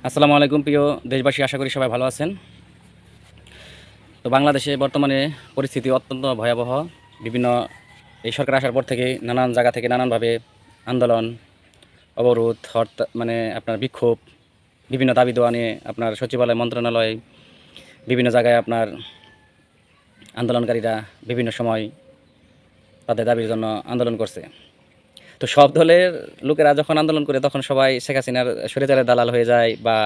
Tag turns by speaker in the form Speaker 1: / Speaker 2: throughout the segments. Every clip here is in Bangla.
Speaker 1: আসসালামু আলাইকুম প্রিয় দেশবাসী, আশা করি সবাই ভালো আছেন। তো বাংলাদেশে বর্তমানে পরিস্থিতি অত্যন্ত ভয়াবহ। বিভিন্ন এই সরকার আসার পর থেকে নানান জায়গা থেকে নানানভাবে আন্দোলন, অবরোধ, হরতাল, মানে আপনার বিক্ষোভ, বিভিন্ন দাবি দেওয়া নিয়ে আপনার সচিবালয়, মন্ত্রণালয়, বিভিন্ন জায়গায় আপনার আন্দোলনকারীরা বিভিন্ন সময় তাদের দাবির জন্য আন্দোলন করছে। তো সব দলের লোকেরা যখন আন্দোলন করে তখন সবাই শেখ হাসিনার স্বৈরাচারের দালাল হয়ে যায়, বা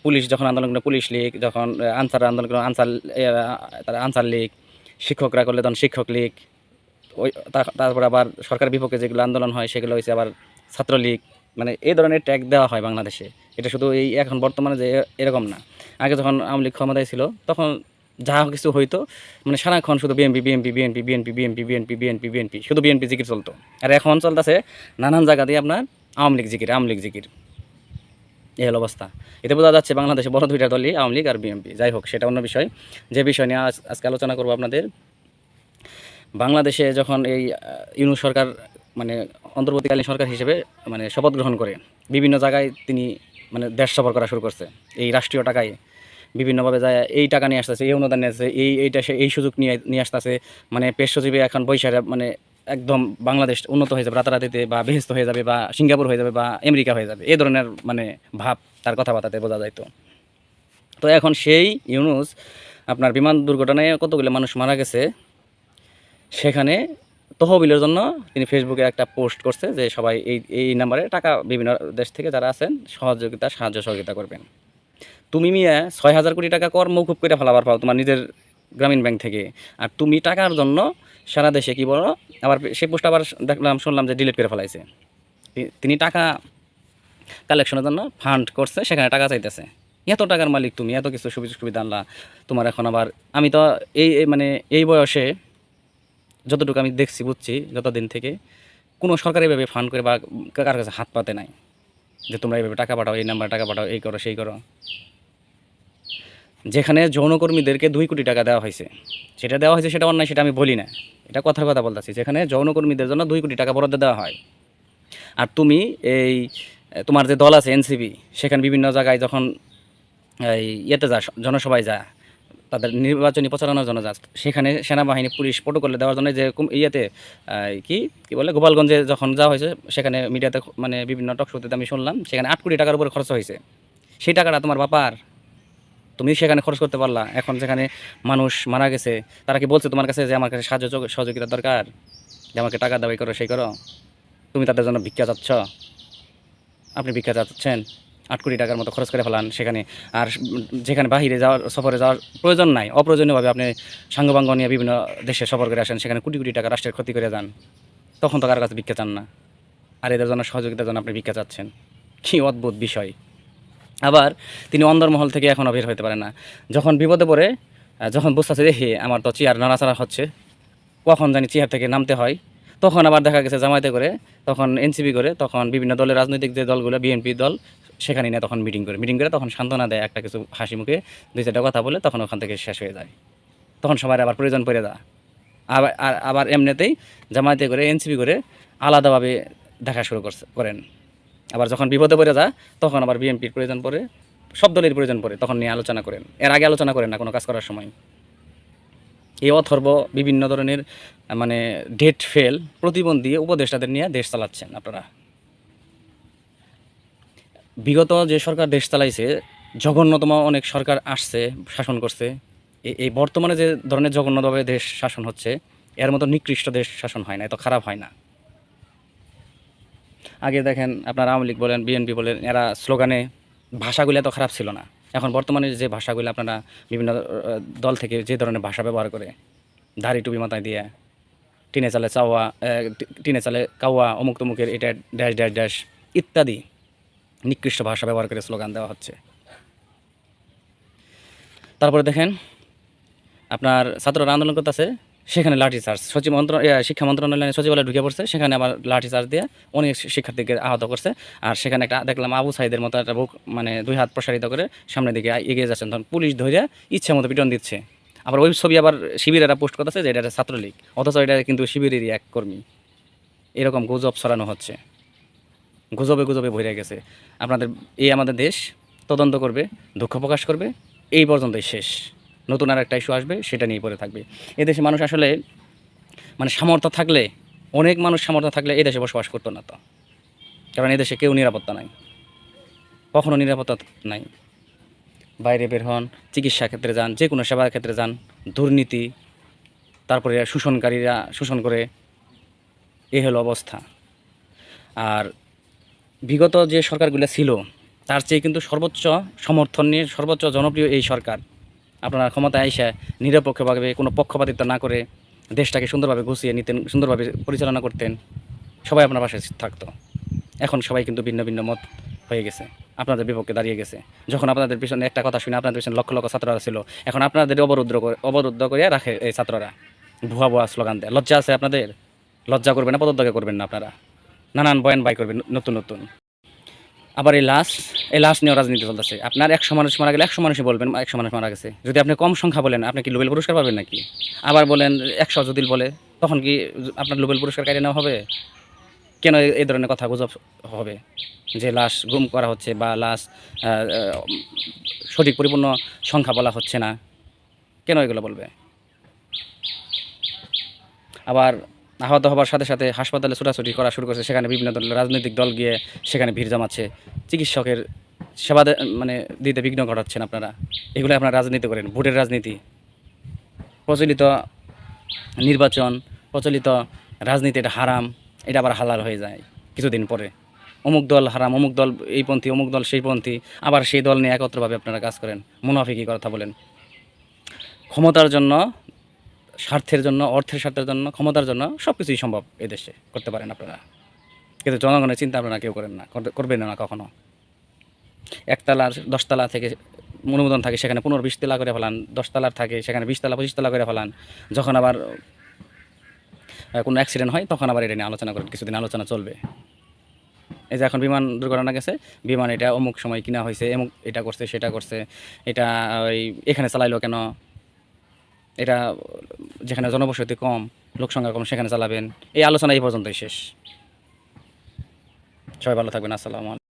Speaker 1: পুলিশ যখন আন্দোলন করে পুলিশ লীগ, যখন আনসার আন্দোলন করে তারা আনসার লীগ, শিক্ষকরা করলে তখন শিক্ষক লীগ, ওই তারপর আবার সরকারের বিপক্ষে যেগুলো আন্দোলন হয় সেগুলো হয়েছে আবার ছাত্রলীগ। মানে এই ধরনের ট্যাগ দেওয়া হয় বাংলাদেশে। এটা শুধু এই এখন বর্তমানে যে এরকম না, আগে যখন আওয়ামী লীগ ক্ষমতায় ছিল তখন যা কিছু হইতো মানে সারাক্ষণ শুধু BNP BNP BNP BNP BNP BNP BNP BNP শুধু বিএনপি জিকির চলতো। আর এখন চলতেছে নানান জায়গা দিয়ে আপনার আওয়ামী লীগ জিকির, আওয়ামী লীগ জিকির। এই হলো অবস্থা। এতে বোঝা যাচ্ছে বাংলাদেশে বড় দুইটা দলই আওয়ামী লীগ আর বিএনপি। যাই হোক, সেটা অন্য বিষয়। যে বিষয় নিয়ে আজকে আলোচনা করবো আপনাদের, বাংলাদেশে যখন এই ইউনূস সরকার মানে অন্তর্বর্তীকালীন সরকার হিসেবে মানে শপথ গ্রহণ করে বিভিন্ন জায়গায় তিনি মানে দেশ সফর করা শুরু করছে। এই রাষ্ট্রীয় টাকায় বিভিন্নভাবে যায়, এই টাকা নিয়ে আসতেছে, এই অনুদান নিয়ে আসছে, এইটা সে এই সুযোগ নিয়ে নিয়ে আসতেছে। মানে পেশ সচিবে এখন বৈশাখে মানে একদম বাংলাদেশ উন্নত হয়ে যাবে রাতারাতিতে, বা বেহেস্ত হয়ে যাবে, বা সিঙ্গাপুর হয়ে যাবে, বা আমেরিকা হয়ে যাবে, এই ধরনের মানে ভাব তার কথাবার্তাতে বোঝা যাইতো। তো এখন সেই ইউনূস আপনার বিমান দুর্ঘটনায় কতগুলো মানুষ মারা গেছে, সেখানে তহবিলের জন্য তিনি ফেসবুকে একটা পোস্ট করছে যে সবাই এই এই নাম্বারে টাকা বিভিন্ন দেশ থেকে যারা আছেন সাহায্য সহযোগিতা করবেন। তুমি মিয়া ৬,০০০ কোটি টাকা কর মৌকুব করে ফেলাবার পাও তোমার নিজের গ্রামীণ ব্যাংক থেকে, আর তুমি টাকার জন্য সারা দেশে কি বলো, আবার সেই পোস্ট আবার শুনলাম যে ডিলিট করে ফেলাইছে। তিনি টাকা কালেকশনের জন্য ফান্ড করছে, সেখানে টাকা চাইতেছে। এত টাকার মালিক তুমি, এত কিছু সুবিধা সুবিধা আনলা তোমার। এখন আবার আমি তো মানে এই বয়সে যতটুকু আমি দেখছি বুঝছি যতদিন থেকে, কোনো সরকারি ভাবে ফান্ড করে বা কার কাছে হাত পাতে নাই যে তোমরা এইভাবে টাকা পাঠাও, এই নাম্বারে টাকা পাঠাও, এই করো সেই করো। যেখানে যৌনকর্মীদেরকে 2 কোটি টাকা দেওয়া হয়েছে, সেটা দেওয়া হয়েছে, সেটা অন্যায়, সেটা আমি বলি না, এটা কথার কথা বলতেছি। যেখানে যৌনকর্মীদের জন্য 2 কোটি টাকা বরাদ্দ দেওয়া হয়, আর তুমি এই তোমার যে দল আছে এনসিপি, সেখানে বিভিন্ন জায়গায় যখন এই ইয়েতে যা জনসভায় যা তাদের নির্বাচনী প্রচারণার জন্য যা, সেখানে সেনাবাহিনী পুলিশ প্রোটোকলে দেওয়ার জন্য যে ইয়েতে কি কি বলে গোপালগঞ্জে যখন যাওয়া হয়েছে, সেখানে মিডিয়াতে মানে বিভিন্ন টক শোতে আমি শুনলাম সেখানে 8 কোটি টাকার উপরে খরচ হয়েছে। সেই টাকাটা তোমার বাপার, তুমি সেখানে খরচ করতে পারলা। এখন যেখানে মানুষ মারা গেছে, তারা কি বলছে তোমার কাছে যে আমার কাছে সাহায্য সহযোগিতার দরকার, যে আমাকে টাকা দাবি করো সেই করো? তুমি তাদের জন্য ভিক্ষা চাচ্ছ? আপনি ভিক্ষা চাচ্ছেন? 8 কোটি টাকার মতো খরচ করে ফেলান সেখানে। আর যেখানে বাহিরে যাওয়ার সফরে যাওয়ার প্রয়োজন নাই, অপ্রয়োজনীয়ভাবে আপনি সাঙ্গবাঙ্গ নিয়ে বিভিন্ন দেশে সফর করে আসেন, সেখানে কোটি কোটি টাকা রাষ্ট্রের ক্ষতি করে যান, তখন তো কারো কাছে ভিক্ষা চান না, আর এদের জন্য সহযোগিতার জন্য আপনি ভিক্ষা চাচ্ছেন। কী অদ্ভুত বিষয়। আবার তিনি অন্দরমহল থেকে এখনও বের হতে পারে না। যখন বিপদে পড়ে, যখন বুঝতেছে যে হে আমার তো চেয়ার নাড়াচাড়া হচ্ছে, কখন জানি চেয়ার থেকে নামতে হয়, তখন আবার দেখা গেছে জামায়াতে করে, তখন এনসিপি করে, তখন বিভিন্ন দলের রাজনৈতিক যে দলগুলো বিএনপি দল, সেখানে নিয়ে তখন মিটিং করে তখন সান্ত্বনা দেয়, একটা কিছু হাসি মুখে 2-4টা কথা বলে, তখন ওখান থেকে শেষ হয়ে যায়। তখন সবার আবার প্রয়োজন পড়ে যায়। আবার এমনিতেই জামায়াতে করে এনসিপি করে আলাদাভাবে দেখা শুরু করেন। আবার যখন বিপদে পড়ে যায়, তখন আবার বিএনপির প্রয়োজন পড়ে, সব দলের প্রয়োজন পড়ে, তখন নিয়ে আলোচনা করেন। এর আগে আলোচনা করেন না কোনো কাজ করার সময়। এই অথর্ব বিভিন্ন ধরনের মানে ডেট ফেল প্রতিবন্ধী উপদেষ্টাদের নিয়ে দেশ চালাচ্ছেন আপনারা। বিগত যে সরকার দেশ চালাইছে, জঘন্যতম অনেক সরকার আসছে, শাসন করছে। এই বর্তমানে যে ধরনের জঘন্যভাবে দেশ শাসন হচ্ছে, এর মতো নিকৃষ্ট দেশ শাসন হয় না, এত খারাপ হয় না। আগে দেখেন আপনার আওয়ামী লীগ বলেন, বিএনপি বলেন, এরা স্লোগানে ভাষাগুলো এত খারাপ ছিল না। এখন বর্তমানে যে ভাষাগুলো আপনারা বিভিন্ন দল থেকে যে ধরনের ভাষা ব্যবহার করে, দাড়ি টুপি মাথায় দিয়ে টিনে চালে কাওয়া, অমুক তমুকের এটা ড্যাশ ড্যাশ ড্যাশ ইত্যাদি নিকৃষ্ট ভাষা ব্যবহার করে স্লোগান দেওয়া হচ্ছে। তারপরে দেখেন আপনার ছাত্ররা আন্দোলন করতেছে, সেখানে লাঠিচার্জ, শিক্ষা মন্ত্রণালয়ের সচিবালয়ে ঢুকে পড়ছে, সেখানে আবার লাঠিচার্জ দিয়ে অনেক শিক্ষার্থীকে আহত করছে। আর সেখানে একটা দেখলাম আবু সাইদের মতো একটা বুক মানে 2 হাত প্রসারিত করে সামনের দিকে এগিয়ে যাচ্ছেন, তখন পুলিশ ধরে ইচ্ছে মতো পিটন দিচ্ছে। আবার ওই ছবি আবার শিবিরেরা পোস্ট করতেছে যে এটা ছাত্রলীগ, অথচ এটা কিন্তু শিবিরেরই এক কর্মী। এরকম গুজব ছড়ানো হচ্ছে, গুজবে গুজবে ভরে গেছে আপনাদের এই আমাদের দেশ। তদন্ত করবে, দুঃখ প্রকাশ করবে, এই পর্যন্তই শেষ। নতুন আর একটা ইস্যু আসবে, সেটা নিয়ে পড়ে থাকবে। এদেশে মানুষ আসলে মানে সামর্থ্য থাকলে, অনেক মানুষ সামর্থ্য থাকলে এই দেশে বসবাস করতো না তো। কারণ এদেশে কেউ নিরাপত্তা নাই, কখনো নিরাপত্তা নাই। বাইরে বের হন, চিকিৎসা ক্ষেত্রে যান, যে কোনো সেবার ক্ষেত্রে যান, দুর্নীতি, তারপরে শোষণকারীরা শোষণ করে, এই হলো অবস্থা। আর বিগত যে সরকারগুলো ছিল তার চেয়ে কিন্তু সর্বোচ্চ সমর্থন নিয়ে সর্বোচ্চ জনপ্রিয় এই সরকার। আপনারা ক্ষমতায় এসে নিরপেক্ষভাবে কোনো পক্ষপাতিত্ব না করে দেশটাকে সুন্দরভাবে গুছিয়ে নিতেন, সুন্দরভাবে পরিচালনা করতেন, সবাই আপনার পাশে থাকতো। এখন সবাই কিন্তু ভিন্ন ভিন্ন মত হয়ে গেছে, আপনাদের বিপক্ষে দাঁড়িয়ে গেছে। যখন আপনাদের পিছনে একটা কথা শুনে আপনাদের পিছনে লক্ষ লক্ষ ছাত্ররা ছিল, এখন আপনাদের অবরুদ্ধ করে রাখে এই ছাত্ররা, ভুয়া ভুয়া স্লোগান দেয়। লজ্জা আছে আপনাদের? লজ্জা করবেন না, পদত্যাগ করবেন না আপনারা? নানান বয়ান বাই করবেন নতুন নতুন। আবার এই লাশ নিয়েও রাজনীতি চলতেছে। আপনার 100 মানুষ মারা গেলে 100 মানুষই বলবেন 100 মানুষ মারা গেছে। যদি আপনি কম সংখ্যা বলেন, আপনি কি নোবেল পুরস্কার পাবেন নাকি? আবার বলেন 100 যদি বলে, তখন কি আপনার নোবেল পুরস্কার কেড়ে নেওয়া হবে? কেন এই ধরনের কথা গুজব হবে যে লাশ গুম করা হচ্ছে বা লাশ সঠিক পরিপূর্ণ সংখ্যা বলা হচ্ছে না? কেন এগুলো বলবে? আবার আহত হবার সাথে সাথে হাসপাতালে ছোটাছুটি করা শুরু করছে, সেখানে বিভিন্ন রাজনৈতিক দল গিয়ে সেখানে ভিড় জমাচ্ছে, চিকিৎসকের সেবা মানে দিতে বিঘ্ন ঘটাচ্ছেন আপনারা। এগুলো আপনারা রাজনীতি করেন, ভোটের রাজনীতি। প্রচলিত নির্বাচন, প্রচলিত রাজনীতি এটা হারাম, এটা আবার হালাল হয়ে যায় কিছুদিন পরে। অমুক দল হারাম, অমুক দল এই পন্থী, অমুক দল সেই পন্থী, আবার সেই দল নিয়ে একত্রভাবে আপনারা কাজ করেন, মুনাফিকি কথা বলেন। ক্ষমতার জন্য, স্বার্থের জন্য, অর্থের স্বার্থের জন্য, ক্ষমতার জন্য সব কিছুই সম্ভব এই দেশে করতে পারেন আপনারা, কিন্তু জনগণের চিন্তা আপনারা কেউ করেন না, করবেন না কখনো। একতলার 10 তলা থেকে অনুমোদন থাকে, সেখানে 15-20 তলা করে ফেলান, 10 তলার থাকে সেখানে 20 তলা 25 তলা করে ফেলান। যখন আবার কোনো অ্যাক্সিডেন্ট হয় তখন আবার এটা নিয়ে আলোচনা করেন, কিছুদিন আলোচনা চলবে। এই যে এখন বিমান দুর্ঘটনা গেছে, বিমান এটা অমুক সময় কিনা হয়েছে, অমুক এটা করছে সেটা করছে, এটা ওই এখানে চালাইলো কেন, এটা যেখানে জনবসতি কম, লোক সংখ্যা কম, সেখানে চালাবেন। এই আলোচনা এই পর্যন্তই শেষ। সবাই ভালো থাকবেন। আসসালামু আলাইকুম।